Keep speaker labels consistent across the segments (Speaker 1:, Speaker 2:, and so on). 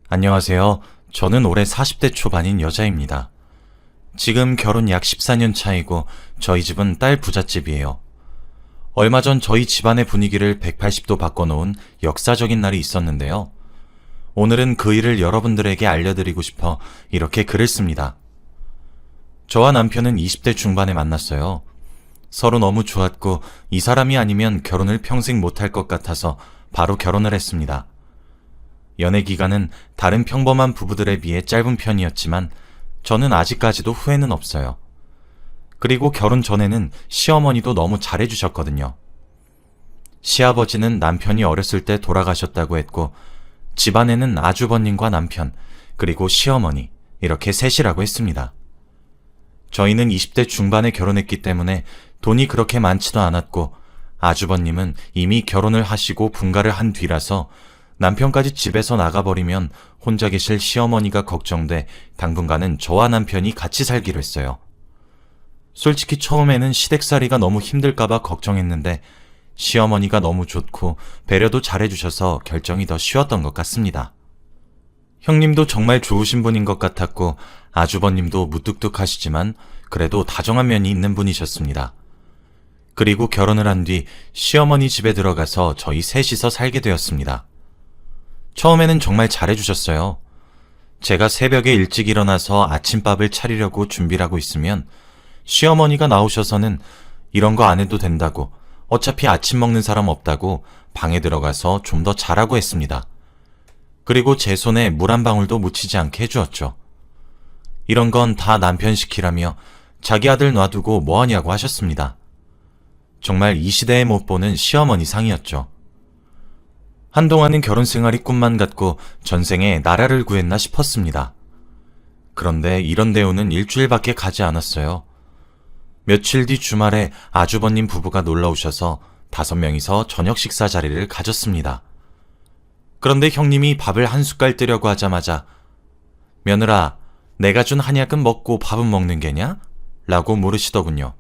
Speaker 1: 안녕하세요. 저는 올해 40대 초반인 여자입니다. 지금 결혼 약 14년 차이고 저희 집은 딸 부잣집이에요. 얼마 전 저희 집안의 분위기를 180도 바꿔놓은 역사적인 날이 있었는데요. 오늘은 그 일을 여러분들에게 알려드리고 싶어 이렇게 글을 씁니다. 저와 남편은 20대 중반에 만났어요. 서로 너무 좋았고 이 사람이 아니면 결혼을 평생 못할 것 같아서 바로 결혼을 했습니다. 연애 기간은 다른 평범한 부부들에 비해 짧은 편이었지만 저는 아직까지도 후회는 없어요. 그리고 결혼 전에는 시어머니도 너무 잘해주셨거든요. 시아버지는 남편이 어렸을 때 돌아가셨다고 했고 집안에는 아주버님과 남편 그리고 시어머니 이렇게 셋이라고 했습니다. 저희는 20대 중반에 결혼했기 때문에 돈이 그렇게 많지도 않았고 아주버님은 이미 결혼을 하시고 분가를 한 뒤라서 남편까지 집에서 나가버리면 혼자 계실 시어머니가 걱정돼 당분간은 저와 남편이 같이 살기로 했어요. 솔직히 처음에는 시댁살이가 너무 힘들까봐 걱정했는데 시어머니가 너무 좋고 배려도 잘해주셔서 결정이 더 쉬웠던 것 같습니다. 형님도 정말 좋으신 분인 것 같았고 아주버님도 무뚝뚝하시지만 그래도 다정한 면이 있는 분이셨습니다. 그리고 결혼을 한 뒤 시어머니 집에 들어가서 저희 셋이서 살게 되었습니다. 처음에는 정말 잘해주셨어요. 제가 새벽에 일찍 일어나서 아침밥을 차리려고 준비를 하고 있으면 시어머니가 나오셔서는 이런 거 안 해도 된다고, 어차피 아침 먹는 사람 없다고 방에 들어가서 좀 더 자라고 했습니다. 그리고 제 손에 물 한 방울도 묻히지 않게 해주었죠. 이런 건 다 남편 시키라며 자기 아들 놔두고 뭐하냐고 하셨습니다. 정말 이 시대에 못 보는 시어머니 상이었죠. 한동안은 결혼 생활이 꿈만 같고 전생에 나라를 구했나 싶었습니다. 그런데 이런 대우는 일주일밖에 가지 않았어요. 며칠 뒤 주말에 아주버님 부부가 놀러 오셔서 5명이서 저녁 식사 자리를 가졌습니다. 그런데 형님이 밥을 한 숟갈 뜨려고 하자마자 며느라, 내가 준 한약은 먹고 밥은 먹는 게냐? 라고 물으시더군요.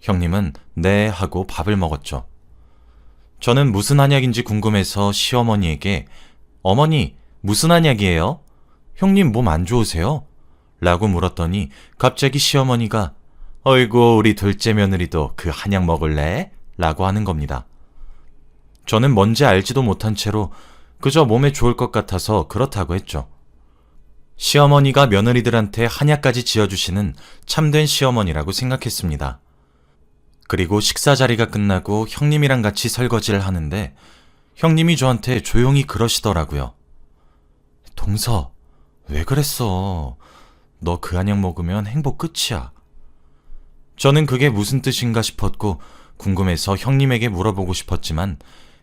Speaker 1: 형님은 네 하고 밥을 먹었죠. 저는 무슨 한약인지 궁금해서 시어머니에게 어머니, 무슨 한약이에요? 형님 몸 안 좋으세요? 라고 물었더니 갑자기 시어머니가 어이구 우리 둘째 며느리도 그 한약 먹을래? 라고 하는 겁니다. 저는 뭔지 알지도 못한 채로 그저 몸에 좋을 것 같아서 그렇다고 했죠. 시어머니가 며느리들한테 한약까지 지어주시는 참된 시어머니라고 생각했습니다. 그리고 식사 자리가 끝나고 형님이랑 같이 설거지를 하는데 형님이 저한테 조용히 그러시더라고요. 동서, 왜 그랬어? 너 그 한약 먹으면 행복 끝이야. 저는 그게 무슨 뜻인가 싶었고 궁금해서 형님에게 물어보고 싶었지만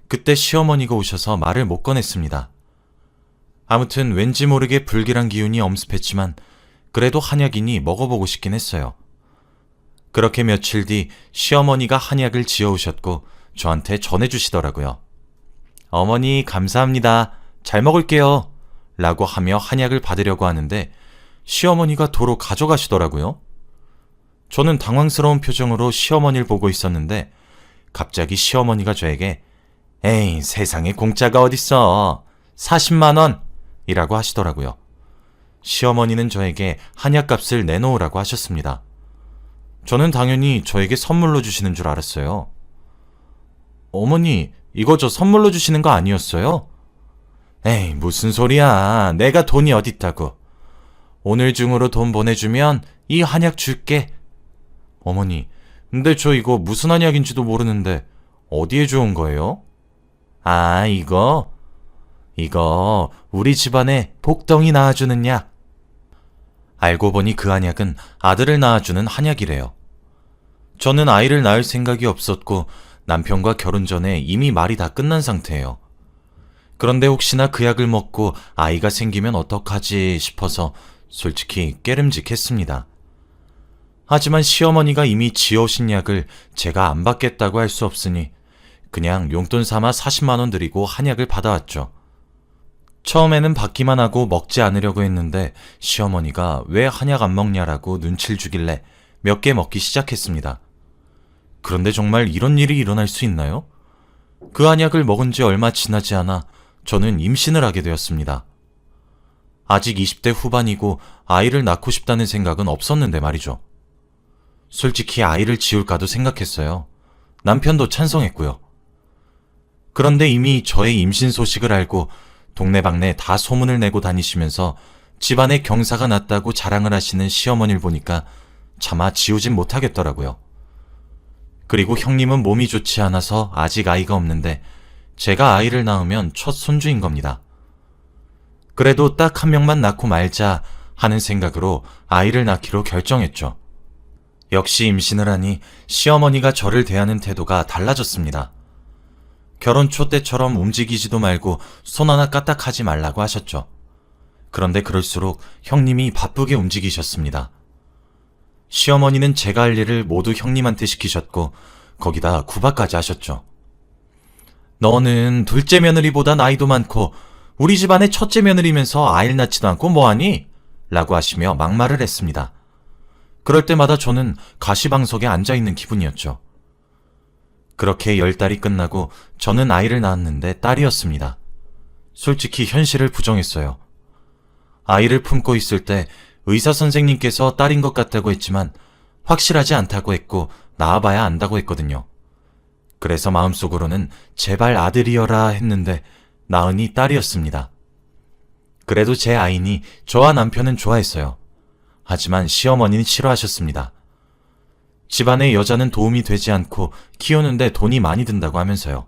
Speaker 1: 그때 시어머니가 오셔서 말을 못 꺼냈습니다. 아무튼 왠지 모르게 불길한 기운이 엄습했지만 그래도 한약이니 먹어보고 싶긴 했어요. 그렇게 며칠 뒤 시어머니가 한약을 지어오셨고 저한테 전해주시더라고요. 어머니 감사합니다. 잘 먹을게요. 라고 하며 한약을 받으려고 하는데 시어머니가 도로 가져가시더라고요. 저는 당황스러운 표정으로 시어머니를 보고 있었는데 갑자기 시어머니가 저에게 에이 세상에 공짜가 어딨어. 40만 원! 이라고 하시더라고요. 시어머니는 저에게 한약값을 내놓으라고 하셨습니다. 저는 당연히 저에게 선물로 주시는 줄 알았어요. 어머니, 이거 저 선물로 주시는 거 아니었어요? 에이, 무슨 소리야. 내가 돈이 어딨다고. 오늘 중으로 돈 보내주면 이 한약 줄게. 어머니, 근데 저 이거 무슨 한약인지도 모르는데 어디에 좋은 거예요? 아, 이거 우리 집안에 복덩이 낳아주는 약. 알고 보니 그 한약은 아들을 낳아주는 한약이래요. 저는 아이를 낳을 생각이 없었고 남편과 결혼 전에 이미 말이 다 끝난 상태예요. 그런데 혹시나 그 약을 먹고 아이가 생기면 어떡하지 싶어서 솔직히 깨름직했습니다. 하지만 시어머니가 이미 지어오신 약을 제가 안 받겠다고 할 수 없으니 그냥 용돈 삼아 40만 원 드리고 한약을 받아왔죠. 처음에는 받기만 하고 먹지 않으려고 했는데 시어머니가 왜 한약 안 먹냐라고 눈치를 주길래 몇 개 먹기 시작했습니다. 그런데 정말 이런 일이 일어날 수 있나요? 그 한약을 먹은 지 얼마 지나지 않아 저는 임신을 하게 되었습니다. 아직 20대 후반이고 아이를 낳고 싶다는 생각은 없었는데 말이죠. 솔직히 아이를 지울까도 생각했어요. 남편도 찬성했고요. 그런데 이미 저의 임신 소식을 알고 동네방네 다 소문을 내고 다니시면서 집안에 경사가 났다고 자랑을 하시는 시어머니를 보니까 차마 지우진 못하겠더라고요. 그리고 형님은 몸이 좋지 않아서 아직 아이가 없는데 제가 아이를 낳으면 첫 손주인 겁니다. 그래도 딱 한 명만 낳고 말자 하는 생각으로 아이를 낳기로 결정했죠. 역시 임신을 하니 시어머니가 저를 대하는 태도가 달라졌습니다. 결혼 초 때처럼 움직이지도 말고 손 하나 까딱하지 말라고 하셨죠. 그런데 그럴수록 형님이 바쁘게 움직이셨습니다. 시어머니는 제가 할 일을 모두 형님한테 시키셨고 거기다 구박까지 하셨죠. 너는 둘째 며느리보다 나이도 많고 우리 집안의 첫째 며느리면서 아이를 낳지도 않고 뭐하니? 라고 하시며 막말을 했습니다. 그럴 때마다 저는 가시방석에 앉아있는 기분이었죠. 그렇게 10달이 끝나고 저는 아이를 낳았는데 딸이었습니다. 솔직히 현실을 부정했어요. 아이를 품고 있을 때 의사 선생님께서 딸인 것 같다고 했지만 확실하지 않다고 했고 낳아봐야 안다고 했거든요. 그래서 마음속으로는 제발 아들이여라 했는데 낳으니 딸이었습니다. 그래도 제 아이니 저와 남편은 좋아했어요. 하지만 시어머니는 싫어하셨습니다. 집안에 여자는 도움이 되지 않고 키우는데 돈이 많이 든다고 하면서요.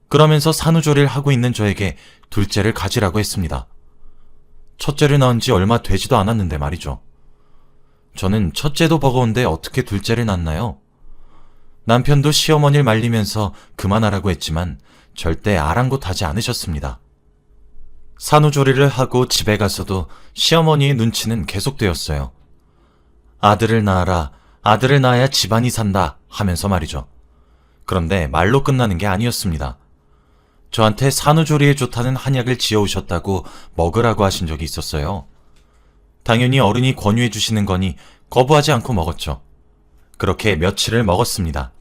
Speaker 1: 그러면서 산후조리를 하고 있는 저에게 둘째를 가지라고 했습니다. 첫째를 낳은 지 얼마 되지도 않았는데 말이죠. 저는 첫째도 버거운데 어떻게 둘째를 낳나요? 남편도 시어머니를 말리면서 그만하라고 했지만 절대 아랑곳하지 않으셨습니다. 산후조리를 하고 집에 가서도 시어머니의 눈치는 계속되었어요. 아들을 낳아라, 아들을 낳아야 집안이 산다 하면서 말이죠. 그런데 말로 끝나는 게 아니었습니다. 저한테 산후조리에 좋다는 한약을 지어오셨다고 먹으라고 하신 적이 있었어요. 당연히 어른이 권유해 주시는 거니 거부하지 않고 먹었죠. 그렇게 며칠을 먹었습니다.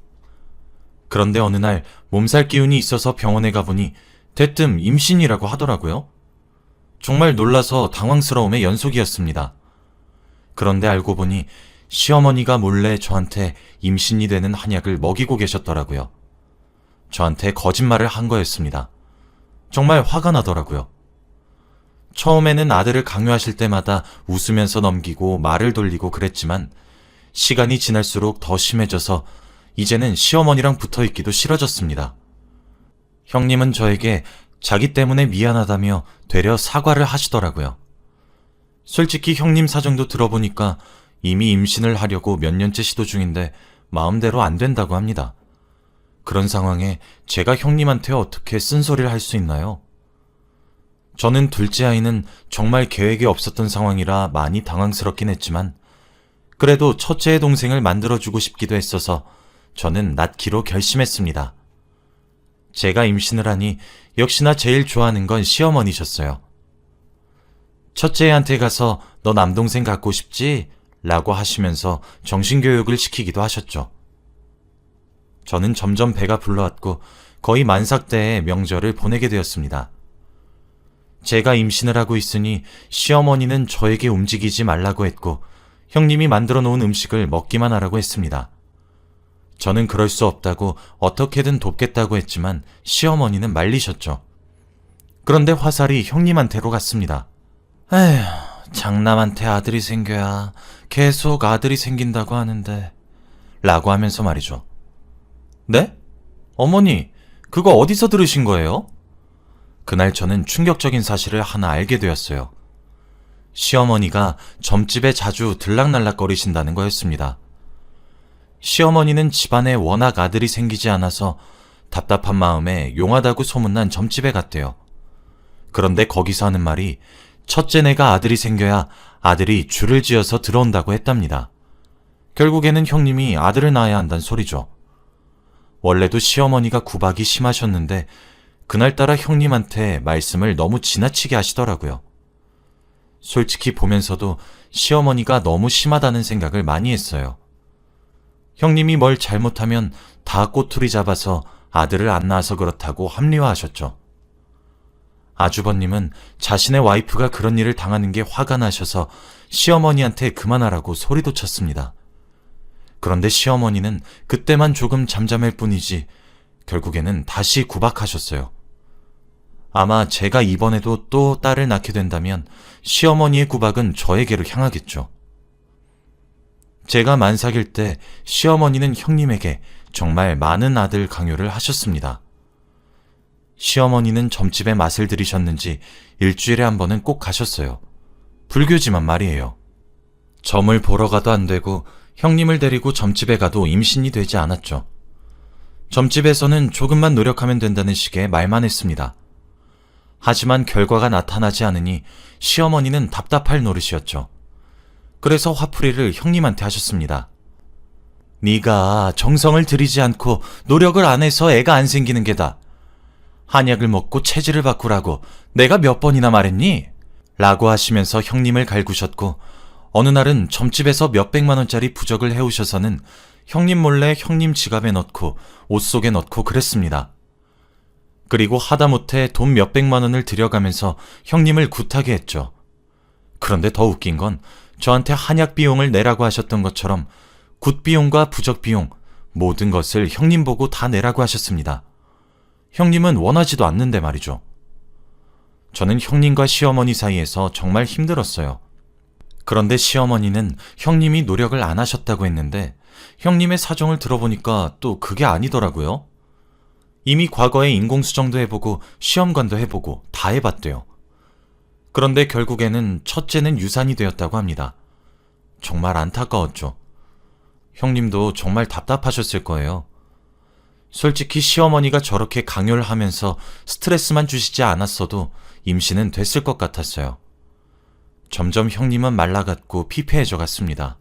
Speaker 1: 그런데 어느 날 몸살 기운이 있어서 병원에 가보니 대뜸 임신이라고 하더라고요. 정말 놀라서 당황스러움의 연속이었습니다. 그런데 알고 보니 시어머니가 몰래 저한테 임신이 되는 한약을 먹이고 계셨더라고요. 저한테 거짓말을 한 거였습니다. 정말 화가 나더라고요. 처음에는 아들을 강요하실 때마다 웃으면서 넘기고 말을 돌리고 그랬지만 시간이 지날수록 더 심해져서 이제는 시어머니랑 붙어있기도 싫어졌습니다. 형님은 저에게 자기 때문에 미안하다며 되려 사과를 하시더라고요. 솔직히 형님 사정도 들어보니까 이미 임신을 하려고 몇 년째 시도 중인데 마음대로 안 된다고 합니다. 그런 상황에 제가 형님한테 어떻게 쓴소리를 할 수 있나요? 저는 둘째 아이는 정말 계획에 없었던 상황이라 많이 당황스럽긴 했지만 그래도 첫째의 동생을 만들어주고 싶기도 했어서 저는 낳기로 결심했습니다. 제가 임신을 하니 역시나 제일 좋아하는 건 시어머니셨어요. 첫째한테 가서 너 남동생 갖고 싶지? 라고 하시면서 정신교육을 시키기도 하셨죠. 저는 점점 배가 불러왔고 거의 만삭대의 명절을 보내게 되었습니다. 제가 임신을 하고 있으니 시어머니는 저에게 움직이지 말라고 했고 형님이 만들어 놓은 음식을 먹기만 하라고 했습니다. 저는 그럴 수 없다고 어떻게든 돕겠다고 했지만 시어머니는 말리셨죠. 그런데 화살이 형님한테로 갔습니다. 에휴, 장남한테 아들이 생겨야 계속 아들이 생긴다고 하는데 라고 하면서 말이죠. 네? 어머니, 그거 어디서 들으신 거예요? 그날 저는 충격적인 사실을 하나 알게 되었어요. 시어머니가 점집에 자주 들락날락거리신다는 거였습니다. 시어머니는 집안에 워낙 아들이 생기지 않아서 답답한 마음에 용하다고 소문난 점집에 갔대요. 그런데 거기서 하는 말이 첫째 내가 아들이 생겨야 아들이 줄을 지어서 들어온다고 했답니다. 결국에는 형님이 아들을 낳아야 한다는 소리죠. 원래도 시어머니가 구박이 심하셨는데 그날따라 형님한테 말씀을 너무 지나치게 하시더라고요. 솔직히 보면서도 시어머니가 너무 심하다는 생각을 많이 했어요. 형님이 뭘 잘못하면 다 꼬투리 잡아서 아들을 안 낳아서 그렇다고 합리화하셨죠. 아주버님은 자신의 와이프가 그런 일을 당하는 게 화가 나셔서 시어머니한테 그만하라고 소리도 쳤습니다. 그런데 시어머니는 그때만 조금 잠잠할 뿐이지 결국에는 다시 구박하셨어요. 아마 제가 이번에도 또 딸을 낳게 된다면 시어머니의 구박은 저에게로 향하겠죠. 제가 만삭일 때 시어머니는 형님에게 정말 많은 아들 강요를 하셨습니다. 시어머니는 점집에 맛을 들이셨는지 일주일에 한 번은 꼭 가셨어요. 불교지만 말이에요. 점을 보러 가도 안 되고 형님을 데리고 점집에 가도 임신이 되지 않았죠. 점집에서는 조금만 노력하면 된다는 식의 말만 했습니다. 하지만 결과가 나타나지 않으니 시어머니는 답답할 노릇이었죠. 그래서 화풀이를 형님한테 하셨습니다. 네가 정성을 들이지 않고 노력을 안 해서 애가 안 생기는 게다. 한약을 먹고 체질을 바꾸라고 내가 몇 번이나 말했니? 라고 하시면서 형님을 갈구셨고 어느 날은 점집에서 몇백만 원짜리 부적을 해오셔서는 형님 몰래 형님 지갑에 넣고 옷 속에 넣고 그랬습니다. 그리고 하다못해 돈 몇백만 원을 들여가면서 형님을 굿하게 했죠. 그런데 더 웃긴 건 저한테 한약 비용을 내라고 하셨던 것처럼 굿 비용과 부적 비용 모든 것을 형님 보고 다 내라고 하셨습니다. 형님은 원하지도 않는데 말이죠. 저는 형님과 시어머니 사이에서 정말 힘들었어요. 그런데 시어머니는 형님이 노력을 안 하셨다고 했는데 형님의 사정을 들어보니까 또 그게 아니더라고요. 이미 과거에 인공수정도 해보고 시험관도 해보고 다 해봤대요. 그런데 결국에는 첫째는 유산이 되었다고 합니다. 정말 안타까웠죠. 형님도 정말 답답하셨을 거예요. 솔직히 시어머니가 저렇게 강요를 하면서 스트레스만 주시지 않았어도 임신은 됐을 것 같았어요. 점점 형님은 말라갔고 피폐해져 갔습니다.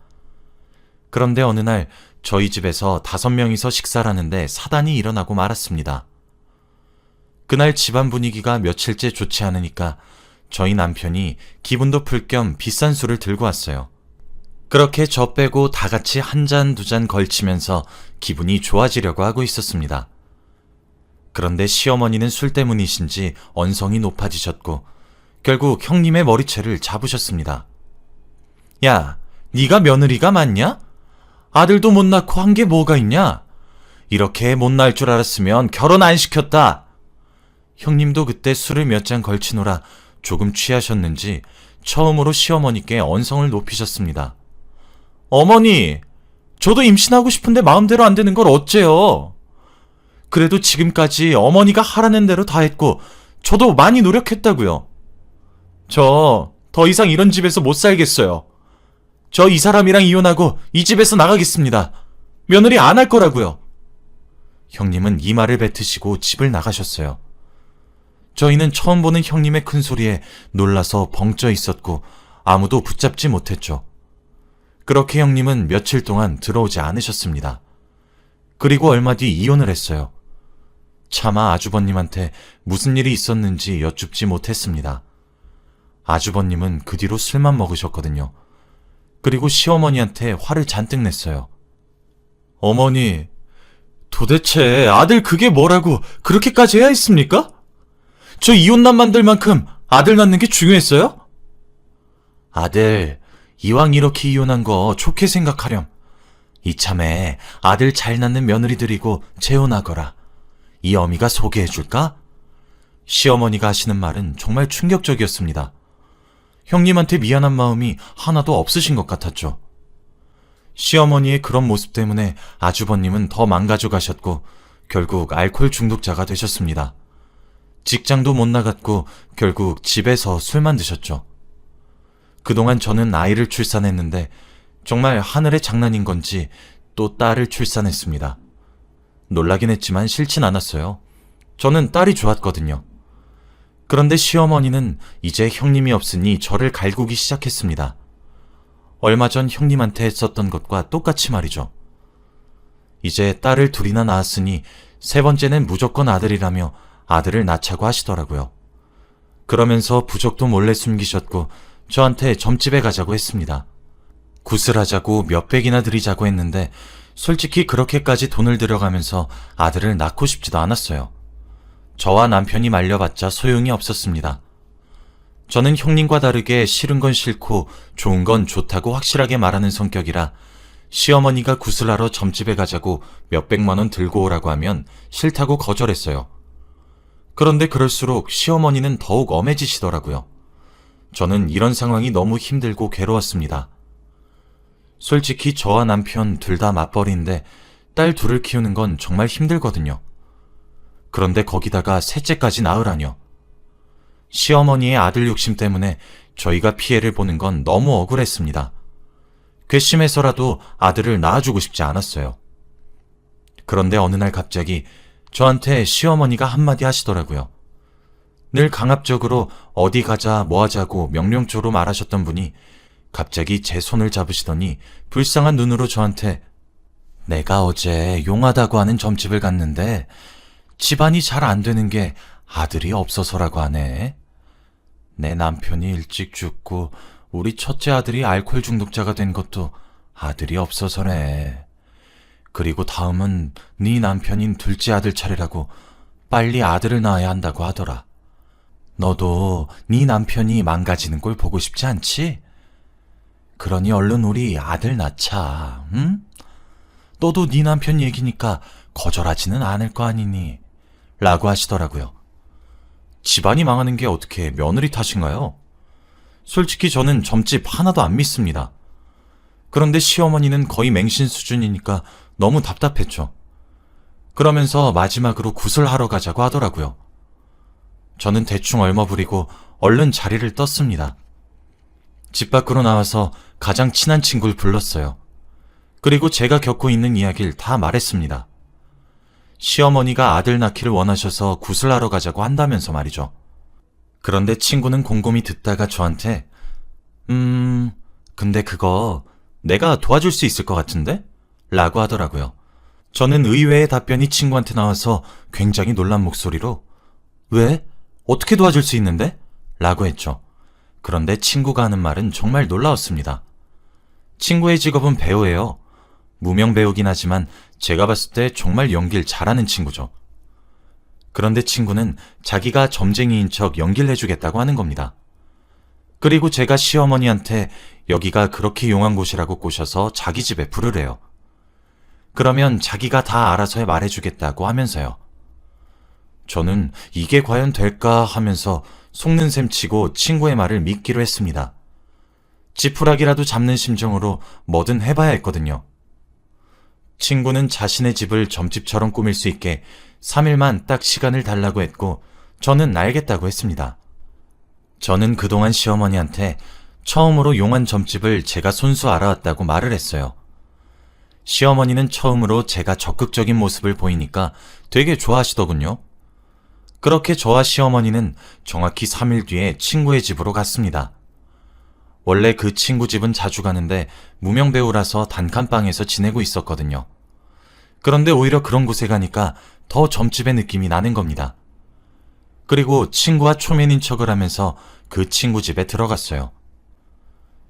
Speaker 1: 그런데 어느 날 저희 집에서 5명이서 식사를 하는데 사단이 일어나고 말았습니다. 그날 집안 분위기가 며칠째 좋지 않으니까 저희 남편이 기분도 풀 겸 비싼 술을 들고 왔어요. 그렇게 저 빼고 다 같이 한 잔, 2잔 걸치면서 기분이 좋아지려고 하고 있었습니다. 그런데 시어머니는 술 때문이신지 언성이 높아지셨고 결국 형님의 머리채를 잡으셨습니다. 야, 네가 며느리가 맞냐? 아들도 못 낳고 한 게 뭐가 있냐? 이렇게 못 낳을 줄 알았으면 결혼 안 시켰다. 형님도 그때 술을 몇 잔 걸치노라 조금 취하셨는지 처음으로 시어머니께 언성을 높이셨습니다. 어머니, 저도 임신하고 싶은데 마음대로 안 되는 걸 어째요? 그래도 지금까지 어머니가 하라는 대로 다 했고 저도 많이 노력했다고요. 저 더 이상 이런 집에서 못 살겠어요. 저 이 사람이랑 이혼하고 이 집에서 나가겠습니다. 며느리 안 할 거라고요. 형님은 이 말을 뱉으시고 집을 나가셨어요. 저희는 처음 보는 형님의 큰 소리에 놀라서 벙쪄 있었고 아무도 붙잡지 못했죠. 그렇게 형님은 며칠 동안 들어오지 않으셨습니다. 그리고 얼마 뒤 이혼을 했어요. 차마 아주버님한테 무슨 일이 있었는지 여쭙지 못했습니다. 아주버님은 그 뒤로 술만 먹으셨거든요. 그리고 시어머니한테 화를 잔뜩 냈어요. 어머니, 도대체 아들 그게 뭐라고 그렇게까지 해야 했습니까? 저 이혼남 만들 만큼 아들 낳는 게 중요했어요? 아들, 이왕 이렇게 이혼한 거 좋게 생각하렴. 이참에 아들 잘 낳는 며느리들이고 재혼하거라. 이 어미가 소개해줄까? 시어머니가 하시는 말은 정말 충격적이었습니다. 형님한테 미안한 마음이 하나도 없으신 것 같았죠. 시어머니의 그런 모습 때문에 아주버님은 더 망가져 가셨고 결국 알코올 중독자가 되셨습니다. 직장도 못 나갔고 결국 집에서 술만 드셨죠. 그동안 저는 아이를 출산했는데 정말 하늘의 장난인 건지 또 딸을 출산했습니다. 놀라긴 했지만 싫진 않았어요. 저는 딸이 좋았거든요. 그런데 시어머니는 이제 형님이 없으니 저를 갈구기 시작했습니다. 얼마 전 형님한테 했었던 것과 똑같이 말이죠. 이제 딸을 둘이나 낳았으니 세 번째는 무조건 아들이라며 아들을 낳자고 하시더라고요. 그러면서 부적도 몰래 숨기셨고 저한테 점집에 가자고 했습니다. 굿을 하자고 몇백이나 드리자고 했는데 솔직히 그렇게까지 돈을 들여가면서 아들을 낳고 싶지도 않았어요. 저와 남편이 말려봤자 소용이 없었습니다. 저는 형님과 다르게 싫은 건 싫고 좋은 건 좋다고 확실하게 말하는 성격이라 시어머니가 구슬하러 점집에 가자고 몇백만 원 들고 오라고 하면 싫다고 거절했어요. 그런데 그럴수록 시어머니는 더욱 엄해지시더라고요. 저는 이런 상황이 너무 힘들고 괴로웠습니다. 솔직히 저와 남편 둘 다 맞벌이인데 딸 둘을 키우는 건 정말 힘들거든요. 그런데 거기다가 셋째까지 낳으라뇨. 시어머니의 아들 욕심 때문에 저희가 피해를 보는 건 너무 억울했습니다. 괘씸해서라도 아들을 낳아주고 싶지 않았어요. 그런데 어느 날 갑자기 저한테 시어머니가 한마디 하시더라고요. 늘 강압적으로 어디 가자 뭐 하자고 명령조로 말하셨던 분이 갑자기 제 손을 잡으시더니 불쌍한 눈으로 저한테 내가 어제 용하다고 하는 점집을 갔는데 집안이 잘 안 되는 게 아들이 없어서라고 하네. 내 남편이 일찍 죽고 우리 첫째 아들이 알코올 중독자가 된 것도 아들이 없어서래. 그리고 다음은 네 남편인 둘째 아들 차례라고 빨리 아들을 낳아야 한다고 하더라. 너도 네 남편이 망가지는 걸 보고 싶지 않지? 그러니 얼른 우리 아들 낳자, 응? 너도 네 남편 얘기니까 거절하지는 않을 거 아니니? 라고 하시더라고요. 집안이 망하는 게 어떻게 며느리 탓인가요? 솔직히 저는 점집 하나도 안 믿습니다. 그런데 시어머니는 거의 맹신 수준이니까 너무 답답했죠. 그러면서 마지막으로 구슬하러 가자고 하더라고요. 저는 대충 얼머부리고 얼른 자리를 떴습니다. 집 밖으로 나와서 가장 친한 친구를 불렀어요. 그리고 제가 겪고 있는 이야기를 다 말했습니다. 시어머니가 아들 낳기를 원하셔서 구슬하러 가자고 한다면서 말이죠. 그런데 친구는 곰곰이 듣다가 저한테 근데 그거 내가 도와줄 수 있을 것 같은데? 라고 하더라고요. 저는 의외의 답변이 친구한테 나와서 굉장히 놀란 목소리로 왜? 어떻게 도와줄 수 있는데? 라고 했죠. 그런데 친구가 하는 말은 정말 놀라웠습니다. 친구의 직업은 배우예요. 무명 배우긴 하지만 제가 봤을 때 정말 연기를 잘하는 친구죠. 그런데 친구는 자기가 점쟁이인 척 연기를 해주겠다고 하는 겁니다. 그리고 제가 시어머니한테 여기가 그렇게 용한 곳이라고 꼬셔서 자기 집에 부르래요. 그러면 자기가 다 알아서 말해주겠다고 하면서요. 저는 이게 과연 될까 하면서 속는 셈 치고 친구의 말을 믿기로 했습니다. 지푸라기라도 잡는 심정으로 뭐든 해봐야 했거든요. 친구는 자신의 집을 점집처럼 꾸밀 수 있게 3일만 딱 시간을 달라고 했고 저는 알겠다고 했습니다. 저는 그동안 시어머니한테 처음으로 용한 점집을 제가 손수 알아왔다고 말을 했어요. 시어머니는 처음으로 제가 적극적인 모습을 보이니까 되게 좋아하시더군요. 그렇게 저와 시어머니는 정확히 3일 뒤에 친구의 집으로 갔습니다. 원래 그 친구 집은 자주 가는데 무명 배우라서 단칸방에서 지내고 있었거든요. 그런데 오히려 그런 곳에 가니까 더 점집의 느낌이 나는 겁니다. 그리고 친구와 초면인 척을 하면서 그 친구 집에 들어갔어요.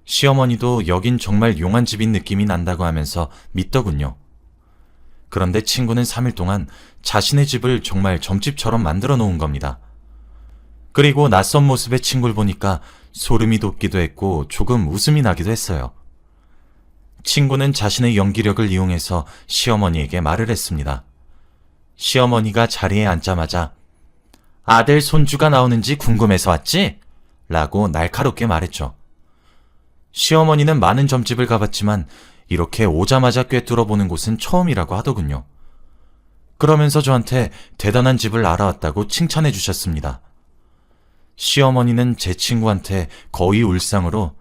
Speaker 1: 시어머니도 여긴 정말 용한 집인 느낌이 난다고 하면서 믿더군요. 그런데 친구는 3일 동안 자신의 집을 정말 점집처럼 만들어 놓은 겁니다. 그리고 낯선 모습의 친구를 보니까 소름이 돋기도 했고 조금 웃음이 나기도 했어요. 친구는 자신의 연기력을 이용해서 시어머니에게 말을 했습니다. 시어머니가 자리에 앉자마자 아들 손주가 나오는지 궁금해서 왔지? 라고 날카롭게 말했죠. 시어머니는 많은 점집을 가봤지만 이렇게 오자마자 꿰뚫어 보는 곳은 처음이라고 하더군요. 그러면서 저한테 대단한 집을 알아왔다고 칭찬해 주셨습니다. 시어머니는 제 친구한테 거의 울상으로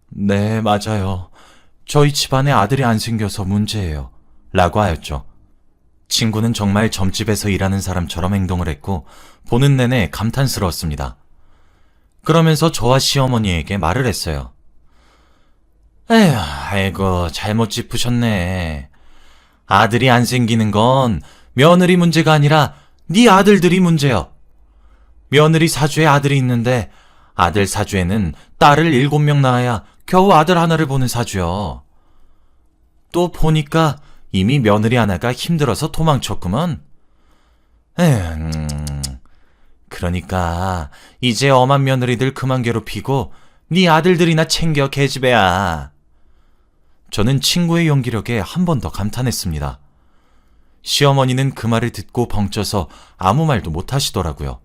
Speaker 1: 네, 맞아요. 저희 집안에 아들이 안 생겨서 문제예요. 라고 하였죠. 친구는 정말 점집에서 일하는 사람처럼 행동을 했고 보는 내내 감탄스러웠습니다. 그러면서 저와 시어머니에게 말을 했어요. 에휴, 아이고, 잘못 짚으셨네. 아들이 안 생기는 건 며느리 문제가 아니라 네 아들들이 문제요. 며느리 사주에 아들이 있는데 아들 사주에는 딸을 7명 낳아야 겨우 아들 하나를 보는 사주요. 또 보니까 이미 며느리 하나가 힘들어서 도망쳤구먼. 에휴, 그러니까 이제 엄한 며느리들 그만 괴롭히고 네 아들들이나 챙겨 계집애야. 저는 친구의 용기력에 한 번 더 감탄했습니다. 시어머니는 그 말을 듣고 벙쪄서 아무 말도 못 하시더라고요.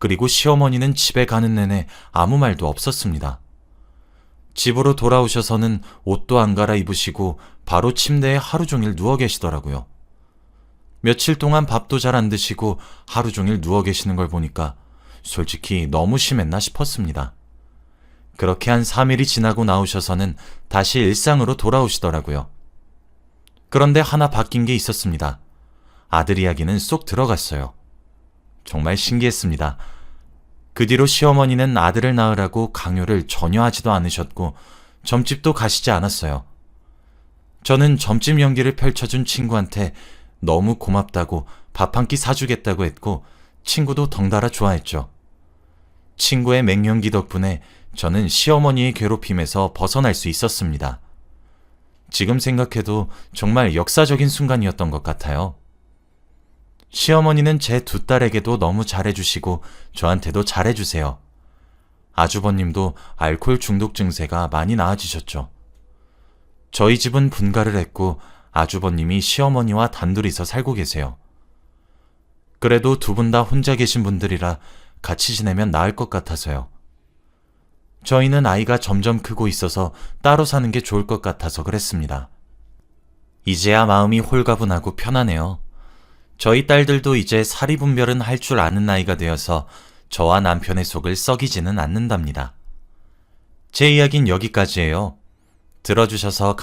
Speaker 1: 그리고 시어머니는 집에 가는 내내 아무 말도 없었습니다. 집으로 돌아오셔서는 옷도 안 갈아입으시고 바로 침대에 하루 종일 누워 계시더라고요. 며칠 동안 밥도 잘 안 드시고 하루 종일 누워 계시는 걸 보니까 솔직히 너무 심했나 싶었습니다. 그렇게 한 3일이 지나고 나오셔서는 다시 일상으로 돌아오시더라고요. 그런데 하나 바뀐 게 있었습니다. 아들 이야기는 쏙 들어갔어요. 정말 신기했습니다. 그 뒤로 시어머니는 아들을 낳으라고 강요를 전혀 하지도 않으셨고 점집도 가시지 않았어요. 저는 점집 연기를 펼쳐준 친구한테 너무 고맙다고 밥 한 끼 사주겠다고 했고 친구도 덩달아 좋아했죠. 친구의 맹연기 덕분에 저는 시어머니의 괴롭힘에서 벗어날 수 있었습니다. 지금 생각해도 정말 역사적인 순간이었던 것 같아요. 시어머니는 제 두 딸에게도 너무 잘해주시고 저한테도 잘해주세요. 아주버님도 알코올 중독 증세가 많이 나아지셨죠. 저희 집은 분가를 했고 아주버님이 시어머니와 단둘이서 살고 계세요. 그래도 두 분 다 혼자 계신 분들이라 같이 지내면 나을 것 같아서요. 저희는 아이가 점점 크고 있어서 따로 사는 게 좋을 것 같아서 그랬습니다. 이제야 마음이 홀가분하고 편하네요. 저희 딸들도 이제 사리분별은 할 줄 아는 나이가 되어서 저와 남편의 속을 썩이지는 않는답니다. 제 이야기는 여기까지예요. 들어주셔서